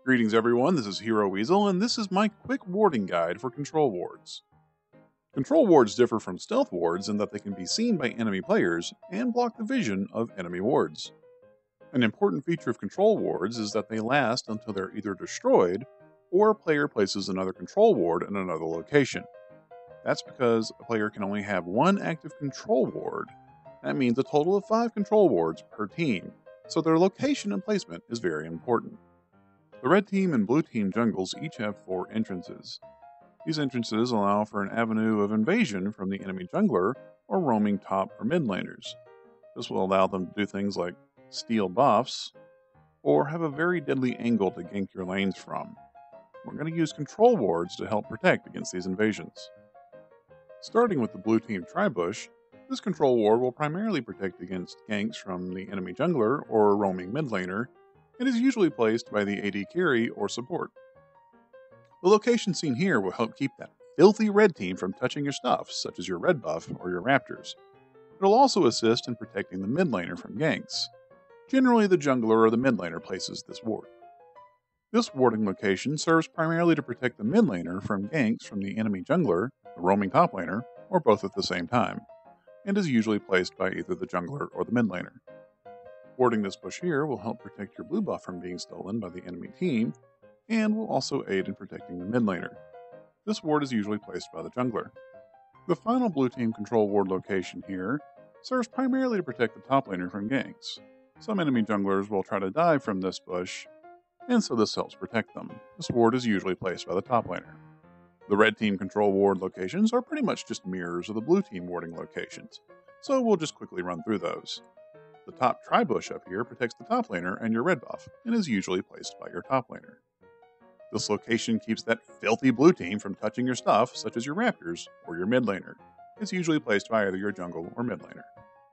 Greetings everyone, this is Hero Weasel, and this is my quick warding guide for control wards. Control wards differ from stealth wards in that they can be seen by enemy players and block the vision of enemy wards. An important feature of control wards is that they last until they're either destroyed or a player places another control ward in another location. That's because a player can only have one active control ward. That means a total of 5 control wards per team, so their location and placement is very important. The red team and blue team jungles each have 4 entrances. These entrances allow for an avenue of invasion from the enemy jungler or roaming top or mid laners. This will allow them to do things like steal buffs or have a very deadly angle to gank your lanes from. We're going to use control wards to help protect against these invasions. Starting with the blue team tribush, this control ward will primarily protect against ganks from the enemy jungler or roaming mid laner. It is usually placed by the AD carry or support. The location seen here will help keep that filthy red team from touching your stuff, such as your red buff or your raptors. It'll also assist in protecting the mid laner from ganks. Generally, the jungler or the mid laner places this ward. This warding location serves primarily to protect the mid laner from ganks from the enemy jungler, the roaming top laner, or both at the same time, and is usually placed by either the jungler or the mid laner. Warding this bush here will help protect your blue buff from being stolen by the enemy team, and will also aid in protecting the mid laner. This ward is usually placed by the jungler. The final blue team control ward location here serves primarily to protect the top laner from ganks. Some enemy junglers will try to dive from this bush, and so this helps protect them. This ward is usually placed by the top laner. The red team control ward locations are pretty much just mirrors of the blue team warding locations, so we'll just quickly run through those. The top tribush up here protects the top laner and your red buff, and is usually placed by your top laner. This location keeps that filthy blue team from touching your stuff, such as your raptors or your mid laner. It's usually placed by either your jungle or mid laner.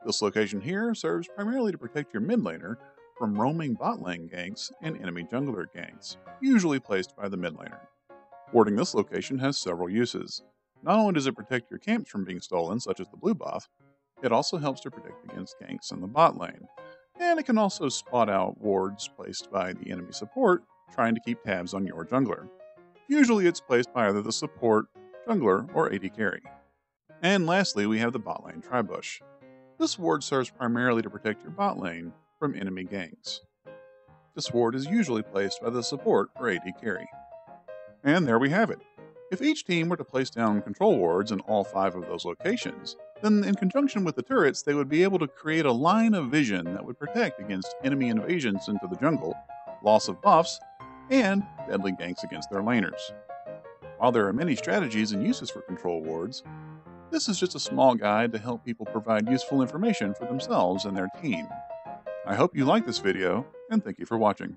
This location here serves primarily to protect your mid laner from roaming bot lane ganks and enemy jungler ganks, usually placed by the mid laner. Warding this location has several uses. Not only does it protect your camps from being stolen, such as the blue buff, it also helps to protect against ganks in the bot lane, and it can also spot out wards placed by the enemy support trying to keep tabs on your jungler. Usually it's placed by either the support, jungler, or AD carry. And lastly, we have the bot lane tribush. This ward serves primarily to protect your bot lane from enemy ganks. This ward is usually placed by the support or AD carry. And there we have it. If each team were to place down control wards in all 5 of those locations, then in conjunction with the turrets, they would be able to create a line of vision that would protect against enemy invasions into the jungle, loss of buffs, and deadly ganks against their laners. While there are many strategies and uses for control wards, this is just a small guide to help people provide useful information for themselves and their team. I hope you like this video, and thank you for watching.